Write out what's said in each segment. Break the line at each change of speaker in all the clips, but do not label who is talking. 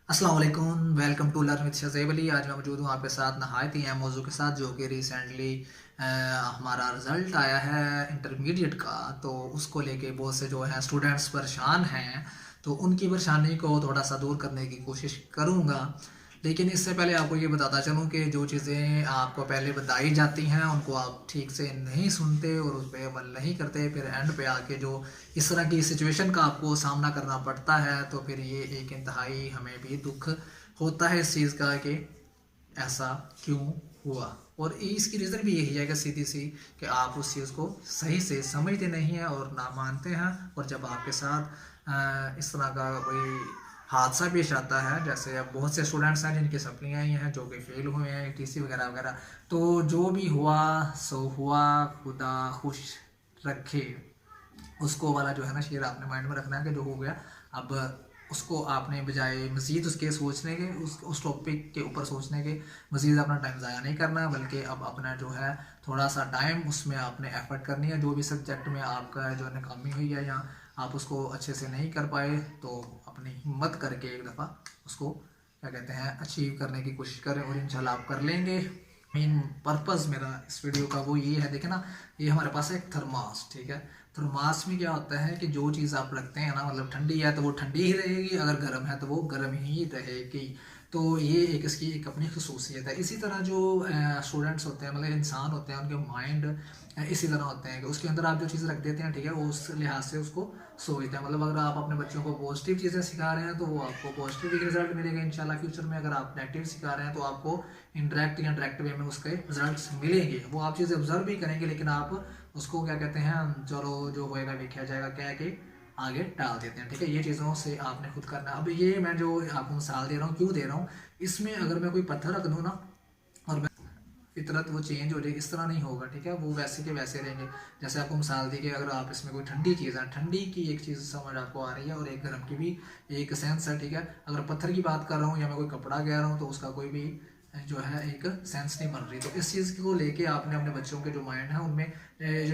अस्सलाम वालेकुम, welcome to learn with Shazaib Ali. आज मैं मौजूद हूँ आपके साथ नहायत ही अहम मौजू के साथ, जो कि रिसेंटली हमारा रिज़ल्ट आया है इंटरमीडिएट का। तो उसको लेके बहुत से जो हैं स्टूडेंट्स परेशान हैं, तो उनकी परेशानी को थोड़ा सा दूर करने की कोशिश करूँगा। लेकिन इससे पहले आपको ये बताता चलूँ कि जो चीज़ें आपको पहले बताई जाती हैं उनको आप ठीक से नहीं सुनते और उस पर अमल नहीं करते, फिर एंड पे आके जो इस तरह की सिचुएशन का आपको सामना करना पड़ता है, तो फिर ये एक इंतहाई हमें भी दुख होता है इस चीज़ का कि ऐसा क्यों हुआ। और इसकी रीज़न भी यही है कि सीधी सी कि आप उस चीज़ को सही से समझते नहीं हैं और ना मानते हैं। और जब आपके साथ इस तरह का कोई हादसा पेश आता है, जैसे अब बहुत से स्टूडेंट्स हैं जिनकी सप्लियाँ आई हैं जो कि फेल हुए हैं टीसी वगैरह वगैरह, तो जो भी हुआ सो हुआ, खुदा खुश रखे। उसको वाला जो है ना शेर आपने माइंड में रखना है कि जो हो गया, अब उसको आपने बजाय मज़ीद उसके सोचने के, उस टॉपिक के ऊपर सोचने के मज़ीद अपना टाइम ज़ाया नहीं करना, बल्कि अब अपना जो है थोड़ा सा टाइम उसमें आपने एफर्ट करनी है। जो भी सब्जेक्ट में आपका जो नाकामी हुई है या आप उसको अच्छे से नहीं कर पाए, तो अपनी हिम्मत करके एक दफ़ा उसको क्या कहते हैं अचीव करने की कोशिश करें और इंशाल्लाह आप कर लेंगे। मेन पर्पज़ मेरा इस वीडियो का वो ये है, देखे ना, ये हमारे पास है एक थर्मास, ठीक है। थर्मास में क्या होता है कि जो चीज़ आप रखते हैं ना, मतलब ठंडी है तो वो ठंडी ही रहेगी, अगर गर्म है तो वो गर्म ही रहेगी। तो ये एक इसकी एक अपनी खसूसियत है। इसी तरह जो स्टूडेंट्स होते हैं, मतलब इंसान होते हैं, उनके माइंड इसी तरह होते हैं कि उसके अंदर आप जो चीज़ रख देते हैं, ठीक है, वो उस लिहाज से उसको सोचते हैं। मतलब अगर आप अपने बच्चों को पॉजिटिव चीज़ें सिखा रहे हैं तो वो आपको पॉजिटिव रिजल्ट मिलेगा इंशाल्लाह फ्यूचर में। अगर आप नेगेटिव सिखा रहे हैं तो आपको इनडायरेक्ट या डायरेक्ट वे में उसके रिजल्ट्स मिलेंगे। वो आप चीज़ें ऑब्जर्व भी करेंगे, लेकिन आप उसको क्या कहते हैं, चलो जो होएगा देखा जाएगा कह के आगे डाल देते हैं, ठीक है। ये चीज़ों से आपने खुद करना। अब ये मैं जो आपको मिसाल दे रहा हूँ, क्यों दे रहा हूँ, इसमें अगर मैं कोई पत्थर रख दूँ ना और फितरत वो चेंज हो जाएगी, इस तरह नहीं होगा, ठीक है। वो वैसे के वैसे रहेंगे। जैसे आपको मिसाल दी कि अगर आप इसमें कोई ठंडी चीज़ है, ठंडी की एक चीज़ समझ आपको आ रही है और एक गर्म की भी एक सेंस है, ठीक है। अगर पत्थर की बात कर रहा हूँ या मैं कोई कपड़ा कह रहा हूँ तो उसका कोई भी जो है एक सेंस नहीं बन रही। तो इस चीज़ को लेके आपने अपने बच्चों के जो माइंड है उनमें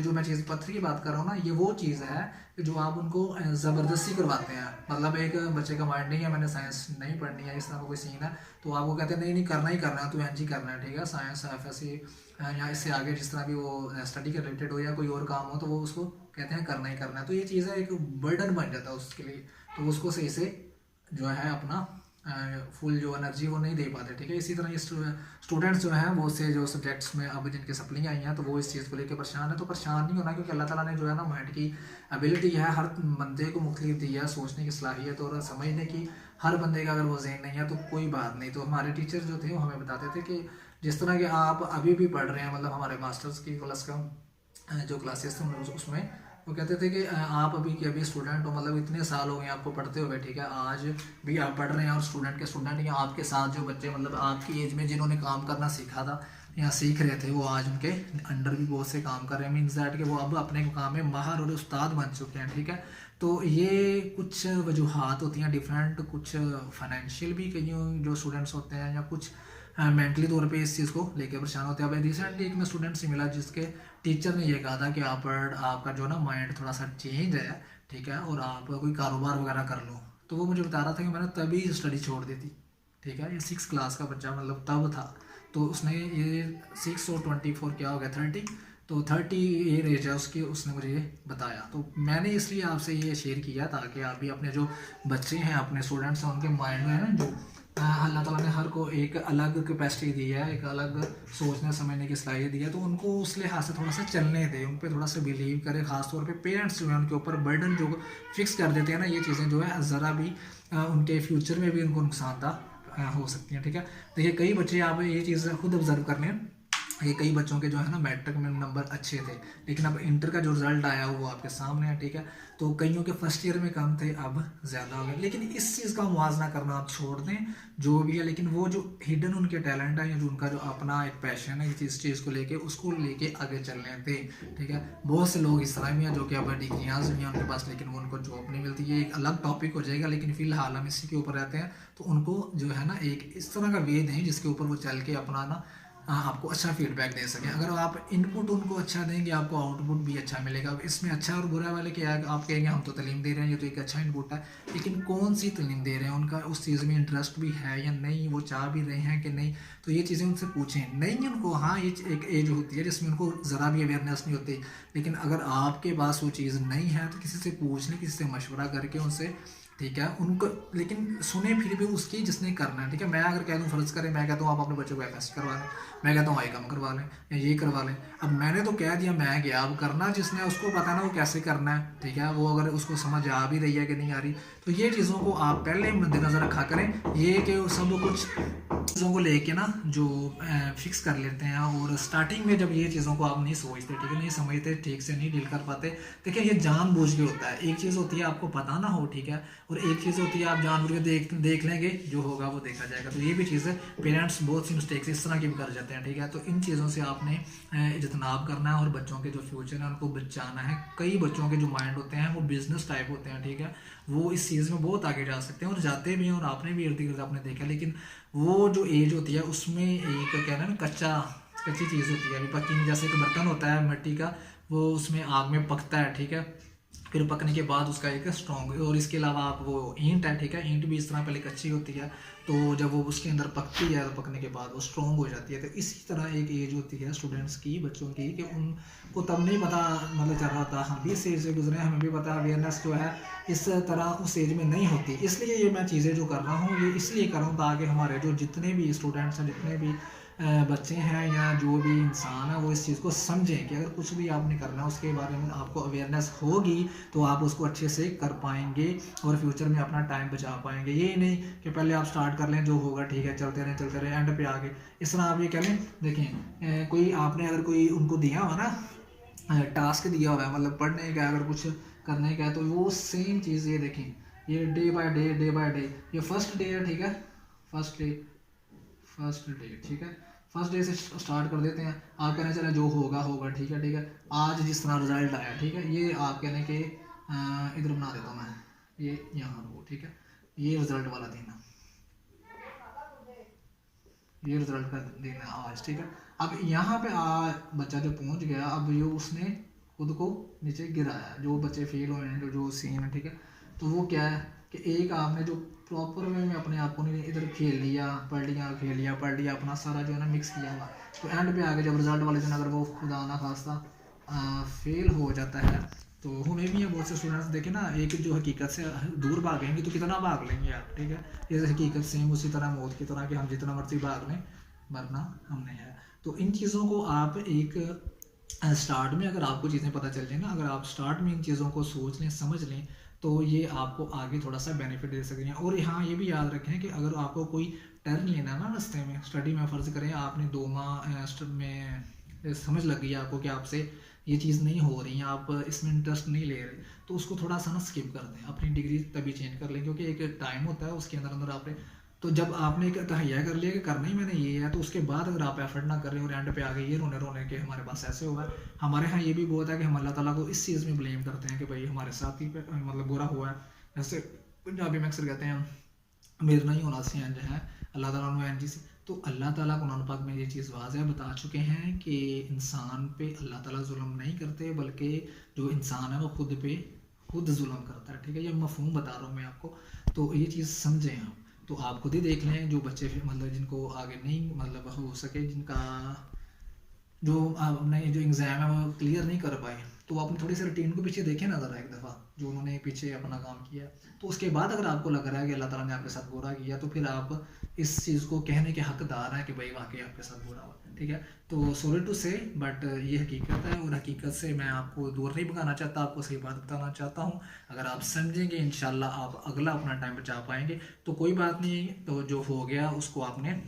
जो मैं चीज़ पत्थर की बात कर रहा हूँ ना, ये वो चीज़ है कि जो आप उनको ज़बरदस्ती करवाते हैं। मतलब एक बच्चे का माइंड नहीं है मैंने साइंस नहीं पढ़नी है, इस तरह का कोई सीन है, तो आपको कहते हैं नहीं नहीं करना ही करना है, तो एन जी करना है, ठीक है। साइंस एफ एस सी या इससे आगे जिस तरह भी वो स्टडी के रिलेटेड हो या कोई और काम हो, तो वो उसको कहते हैं करना ही करना है। तो ये चीज़ है, एक बर्डन बन जाता है उसके लिए, तो उसको सही से जो है अपना फुल जो एनर्जी वो नहीं दे पाते, ठीक है। इसी तरह ये स्टूडेंट्स जो हैं वो से जो सब्जेक्ट्स में अब जिनके सप्लियाँ आई हैं, तो वो इस चीज़ को लेकर परेशान है। तो परेशान नहीं होना, क्योंकि अल्लाह ताला ने जो है ना माइंड की एबिलिटी है, हर बंदे को मुख्तलिफ दी है, सोचने की सलाहियत और समझने की। हर बंदे का अगर वो जहन नहीं है तो कोई बात नहीं। तो हमारे टीचर जो थे वो हमें बताते थे कि जिस तरह के आप अभी भी पढ़ रहे हैं, मतलब हमारे मास्टर्स की क्लास का जो क्लासेस थे उसमें वो कहते थे कि आप अभी के अभी स्टूडेंट हो, मतलब इतने साल हो गए आपको पढ़ते हुए, ठीक है, आज भी आप पढ़ रहे हैं। और स्टूडेंट के स्टूडेंट या आपके साथ जो बच्चे मतलब आपकी एज में जिन्होंने काम करना सीखा था या सीख रहे थे, वो आज उनके अंडर भी बहुत से काम कर रहे हैं। मीन्स दैट कि वो अब अपने काम में माहर और उस्ताद बन चुके हैं, ठीक है। तो ये कुछ वजूहात होती हैं डिफरेंट, कुछ फाइनेंशियल भी कई जो स्टूडेंट्स होते हैं, या कुछ मेंटली तौर पे इस चीज़ को लेके परेशान होते हैं। अब रिसेंटली एक मैं स्टूडेंट से मिला जिसके टीचर ने ये कहा था कि आपका जो ना माइंड थोड़ा सा चेंज है, ठीक है, और आप कोई कारोबार वगैरह कर लो। तो वो मुझे बता रहा था कि मैंने तभी स्टडी छोड़ दी थी, ठीक है। ये 6 क्लास का बच्चा मतलब तब था। तो उसने ये 6 और 24 क्या हो गया 30, तो 30 ये एज है उसकी, उसने मुझे ये बताया। तो मैंने इसलिए आपसे ये शेयर किया ताकि आप भी अपने जो बच्चे हैं, अपने स्टूडेंट्स हैं, उनके माइंड में है ना जो अल्लाह ताला ने हर को एक अलग कैपेसिटी दी है, एक अलग सोचने समझने की सलाहियत दी है, तो उनको उस लिहाज से थोड़ा सा चलने दें, उन पर थोड़ा सा बिलीव करें। ख़ासतौर पे पेरेंट्स जो है उनके ऊपर बर्डन जो फिक्स कर देते हैं ना, ये चीज़ें जो है ज़रा भी उनके फ्यूचर में भी उनको नुकसानदा हो सकती हैं, ठीक है। देखिए कई बच्चे, आप ये चीज़ खुद ऑब्जर्व कर लें, ये कई बच्चों के जो है ना मैट्रिक में नंबर अच्छे थे, लेकिन अब इंटर का जो रिजल्ट आया वो आपके सामने है, ठीक है। तो कईयों के फर्स्ट ईयर में कम थे, अब ज़्यादा हो गए। लेकिन इस चीज़ का मुवाजना करना आप छोड़ दें, जो भी है, लेकिन वो जो हिडन उनके टैलेंट है या जो उनका जो अपना एक पैशन है इस चीज़ को लेके, उसको लेके आगे चलने दें, ठीक है। बहुत से लोग इस तरह भी हैं जो कि अब डिग्रियाँ भी हैं उनके पास, लेकिन वो उनको जॉब नहीं मिलती। ये एक अलग टॉपिक हो जाएगा, लेकिन फ़िलहाल हम इसी के ऊपर रहते हैं। तो उनको जो है ना एक इस तरह का वे दें जिसके ऊपर वो चल के अपना ना आपको अच्छा फीडबैक दे सकें। अगर आप इनपुट उनको अच्छा देंगे, आपको आउटपुट भी अच्छा मिलेगा। अब इसमें अच्छा और बुरा वाले क्या है, आप कहेंगे हम तो तालीम दे रहे हैं, ये तो एक अच्छा इनपुट है, लेकिन कौन सी तालीम दे रहे हैं, उनका उस चीज़ में इंटरेस्ट भी है या नहीं, वो चाह भी रहे हैं कि नहीं। तो ये चीज़ें उनसे पूछें। नहीं उनको, हाँ ये एक एज होती है जिसमें उनको ज़रा भी अवेयरनेस नहीं होती, लेकिन अगर आपके पास वो चीज़ नहीं है तो किसी से पूछ लें, किसी से मशवरा करके उनसे, ठीक है उनको। लेकिन सुने फिर भी उसकी जिसने करना है, ठीक है। मैं अगर कह दूँ, फ़र्ज़ करें मैं कहता हूँ आप अपने बच्चे को एफएससी करवा लें, मैं कहता हूँ आई कम करवा लें या ये करवा लें। अब मैंने तो कह दिया, मैं गया, अब करना जिसने उसको पता है ना वो कैसे करना है, ठीक है। वो अगर उसको समझ आ भी रही है कि नहीं आ रही, तो ये चीज़ों को आप पहले मद्देनज़र रखा करें। ये कि सब कुछ चीज़ों को लेके ना जो फिक्स कर लेते हैं, और स्टार्टिंग में जब ये चीज़ों को आप नहीं सोचते, ठीक है, नहीं समझते, ठीक से नहीं डील कर पाते, देखिए ये जानबूझ के होता है। एक चीज़ होती है आपको पता ना हो, ठीक है, और एक चीज़ होती है आप जानबूझ के देख लेंगे, जो होगा वो देखा जाएगा। तो ये भी चीज़ है, पेरेंट्स बहुत सी मिस्टेक्स इस तरह की भी कर जाते हैं, ठीक है। तो इन चीज़ों से आपने इजतनाब करना है, और बच्चों के जो फ्यूचर है उनको बचाना है। कई बच्चों के जो माइंड होते हैं वो बिजनेस टाइप होते हैं, ठीक है, वो इस चीज़ में बहुत आगे जा सकते हैं और जाते भी हैं, और आपने भी इर्द गिर्द आपने देखा। लेकिन वो जो एज होती है उसमें एक कहना है ना कच्ची चीज़ होती है, अभी पकी नहीं। जैसे एक बर्तन होता है मिट्टी का, वो उसमें आग में पकता है, ठीक है, फिर पकने के बाद उसका एक स्ट्रॉन्ग। और इसके अलावा आप वो ईंट है, ठीक है, ईंट भी इस तरह पहले कच्ची होती है, तो जब वो उसके अंदर पकती है तो पकने के बाद वो स्ट्रॉन्ग हो जाती है। तो इसी तरह एक एज होती है स्टूडेंट्स की, बच्चों की, कि उनको तब नहीं पता मतलब चल रहा था। हम भी इस एज से गुजरे हैं, हमें भी पता अवेयरनेस जो है इस तरह उस एज में नहीं होती। इसलिए ये मैं चीज़ें जो कर रहा हूँ ये इसलिए कर रहा हूँ ताकि हमारे जो जितने भी स्टूडेंट्स हैं, जितने भी बच्चे हैं या जो भी इंसान है, वो इस चीज़ को समझें कि अगर कुछ भी आपने करना है उसके बारे में आपको अवेयरनेस होगी तो आप उसको अच्छे से कर पाएंगे और फ्यूचर में अपना टाइम बचा पाएंगे। ये नहीं कि पहले आप स्टार्ट कर लें, जो होगा ठीक है, चलते रहें, एंड पे आगे इस तरह आप ये कह लें। देखें कोई आपने अगर कोई उनको दिया हुआ ना टास्क दिया हुआ है, मतलब पढ़ने का अगर कुछ करने का है, तो वो सेम चीज़ ये देखें, ये डे बाय डे, ये फर्स्ट डे है, ठीक है, फर्स्ट डे ठीक है, फर्स्ट डे से स्टार्ट कर देते हैं। आप कहना चले जो होगा होगा, ठीक है, ठीक है। आज जिस तरह रिजल्ट आया, ठीक है, ये आप कहने के इधर बना देता हूँ मैं, ये यहाँ हो, ठीक है, ये रिजल्ट वाला दिन है, ये रिजल्ट का दिन है आज, ठीक है। अब यहाँ पे बच्चा जो पहुँच गया, अब ये उसने खुद को नीचे गिराया, जो बच्चे फेल हुए हैं, जो सीन है, ठीक है। तो वो क्या है कि एक आपने जो प्रॉपर वे में अपने आप को नहीं इधर खेल लिया, पढ़ लिया, अपना सारा जो है ना मिक्स किया हुआ, तो एंड पे आके जब रिजल्ट वाले दिन अगर वो खुदा ना खास्ता फेल हो जाता है, तो हमें भी हैं बहुत से स्टूडेंट्स देखे ना, एक जो हकीकत से दूर भागेंगे तो कितना भाग लेंगे आप, ठीक है। ये हकीकत सेम उसी तरह मौत की तरह कि हम जितना मर्जी भाग लें, मरना हमने है। तो इन चीज़ों को आप एक स्टार्ट में अगर आपको चीज़ें पता चल जाए ना, अगर आप स्टार्ट में इन चीज़ों को सोच लें, समझ लें, तो ये आपको आगे थोड़ा सा बेनिफिट दे सकते हैं। और हाँ ये भी याद रखें कि अगर आपको कोई टर्न लेना है ना रास्ते में, स्टडी में फ़र्ज़ करें आपने 2 माह में समझ लग गई आपको कि आपसे ये चीज़ नहीं हो रही है, आप इसमें इंटरेस्ट नहीं ले रहे, तो उसको थोड़ा सा ना स्किप कर दें, अपनी डिग्री तभी चेंज कर लें, क्योंकि एक टाइम होता है उसके अंदर अंदर आपने, तो जब आपने एक तहैया कर लिया कि करना ही मैंने ये है, तो उसके बाद अगर आप एफर्ट ना कर रहे और एंड पे आ गए ये रोने रोने के हमारे पास ऐसे हुआ है। हमारे यहाँ ये भी बहुत है कि हम अल्लाह ताला को इस चीज़ में ब्लेम करते हैं कि भाई हमारे साथ ही मतलब बुरा हुआ है। जैसे पंजाबी में अक्सर कहते हैं मेरे नहीं होना सी इंज है, अल्लाह ताला इंज से। तो अल्लाह ताला कुरान पाक में ये चीज़ वाज़ह बता चुके हैं कि इंसान पे अल्लाह ताला जुल्म नहीं करते, बल्कि जो इंसान है वो खुद जुल्म करता है, ठीक है। ये मफहूम बता रहा हूँ मैं आपको, तो ये चीज़ समझें आप। तो आप खुद ही देख लें, जो बच्चे मतलब जिनको आगे नहीं मतलब हो सके, जिनका जो अपने जो एग्ज़ाम है वो क्लियर नहीं कर पाए, तो आप थोड़ी सी रूटीन को पीछे देखें ना ज़रा एक दफ़ा, जो उन्होंने पीछे अपना काम किया। तो उसके बाद अगर आपको लग रहा है कि अल्लाह ताला ने आपके साथ बुरा किया, तो फिर आप इस चीज़ को कहने के हकदार हैं कि भाई वाकई आपके साथ बुरा हुआ, ठीक है। तो सॉरी टू से, बट ये हकीकत है, और हकीकत से मैं आपको दूर नहीं भगाना चाहता, आपको सही बात बताना चाहता हूँ। अगर आप समझेंगे इंशाल्लाह आप अगला अपना टाइम बचा पाएंगे। तो कोई बात नहीं, तो जो हो गया उसको आपने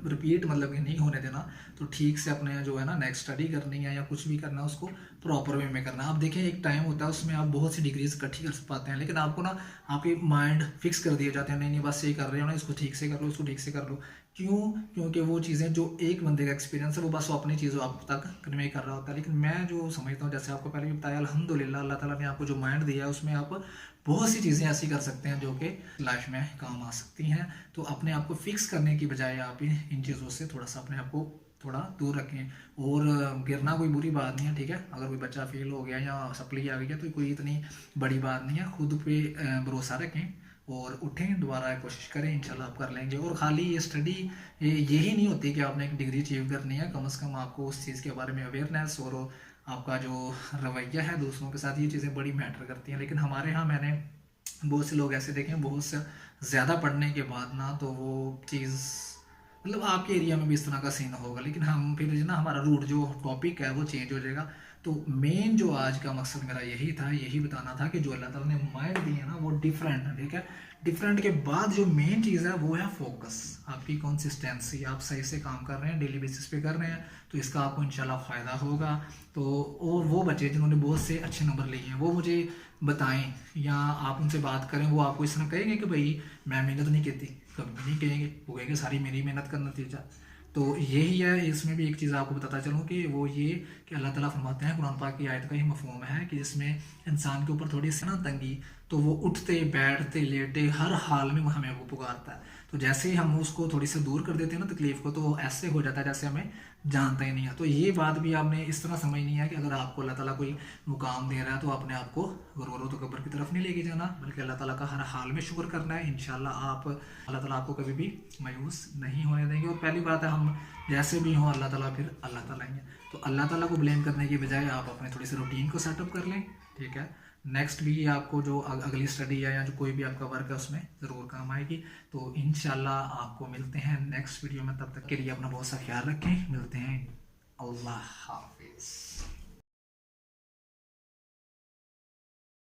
रिपीट मतलब कि नहीं होने देना, तो ठीक से अपने जो है ना नेक्स्ट स्टडी करनी है या कुछ भी करना है उसको प्रॉपर वे में करना है। आप देखें एक टाइम होता है उसमें आप बहुत सी डिग्रीज इकट्ठी कर पाते हैं, लेकिन आपको ना आपके माइंड फिक्स कर दिए जाते हैं, नहीं नहीं बस ये कर रहे हो ना, इसको ठीक से कर लो, इसको ठीक से कर लो। क्यों? क्योंकि वो चीज़ें जो एक बंदे का एक्सपीरियंस है वो बस वो अपनी चीज़ों आप तक कन्वे कर रहा होता है। लेकिन मैं जो समझता हूँ, जैसे आपको पहले भी बताया, अल्हम्दुलिल्लाह अल्लाह ताला ने आपको जो माइंड दिया है उसमें आप बहुत सी चीज़ें ऐसी कर सकते हैं जो कि लाइफ में काम आ सकती हैं। तो अपने आप को फिक्स करने की बजाय आप इन चीज़ों से थोड़ा सा अपने आप को थोड़ा दूर रखें। और गिरना कोई बुरी बात नहीं है, ठीक है। अगर कोई बच्चा फेल हो गया या सप्ली आ गई है तो कोई इतनी बड़ी बात नहीं है। खुद पे भरोसा रखें और उठें, दोबारा कोशिश करें, इंशाल्लाह आप कर लेंगे। और खाली ये स्टडी यही नहीं होती कि आपने एक डिग्री अचीव करनी है, कम से कम आपको उस चीज़ के बारे में अवेयरनेस और आपका जो रवैया है दूसरों के साथ, ये चीज़ें बड़ी मैटर करती हैं। लेकिन हमारे यहाँ मैंने बहुत से लोग ऐसे देखे हैं, बहुत से ज़्यादा पढ़ने के बाद ना तो वो चीज़, मतलब आपके एरिया में भी इस तरह का सीन होगा, लेकिन हम फिर ना हमारा रूट जो टॉपिक है वो चेंज हो जाएगा। तो मेन जो आज का मकसद मेरा यही था, यही बताना था कि जो अल्लाह ताला ने माइंड दी है ना वो डिफरेंट है, ठीक है। डिफरेंट के बाद जो मेन चीज़ है वो है फोकस, आपकी कंसिस्टेंसी। आप सही से काम कर रहे हैं, डेली बेसिस पे कर रहे हैं, तो इसका आपको इंशाल्लाह फ़ायदा होगा। तो और वो बच्चे जिन्होंने बहुत से अच्छे नंबर लिए हैं वो मुझे बताएं या आप उनसे बात करें, वो आपको इस तरह कहेंगे कि भाई मैं मेहनत नहीं की, कभी नहीं कहेंगे। वो कहेंगे सारी मेरी मेहनत का नतीजा। तो यही है, इसमें भी एक चीज़ आपको बताता चलूँ कि वो ये कि अल्लाह ताला फरमाते हैं, कुरान पाक की आयत का ही मफहूम है कि जिसमें इंसान के ऊपर थोड़ी सी ना तंगी, तो वो उठते बैठते लेटे हर हाल में हमें वो पुकारता है। तो जैसे ही हम उसको थोड़ी सी दूर कर देते हैं ना तकलीफ को, तो वो ऐसे हो जाता है जैसे हमें जानता ही नहीं है। तो ये बात भी आपने इस तरह समझनी है कि अगर आपको अल्लाह ताला कोई मुकाम दे रहा है तो अपने आप को गुरूर व तकब्बुर की तरफ नहीं लेके जाना, बल्कि अल्लाह ताला का हर हाल में शुक्र करना है। इंशाल्लाह आप अल्लाह ताला आपको कभी भी मायूस नहीं होने देंगे। और पहली बात है, हम जैसे भी हों अल्लाह ताला फिर अल्लाह ताला ही है। तो अल्लाह ताला को ब्लेम करने की बजाय आप अपने थोड़ी सी रूटीन को सेटअप कर लें, ठीक है। नेक्स्ट भी आपको जो अगली स्टडी है या जो कोई भी आपका वर्क है उसमें ज़रूर काम आएगी। तो इंशाल्लाह आपको मिलते हैं नेक्स्ट वीडियो में, तब तक के लिए अपना बहुत सा ख्याल रखें, मिलते हैं। अल्लाह हाफिज़।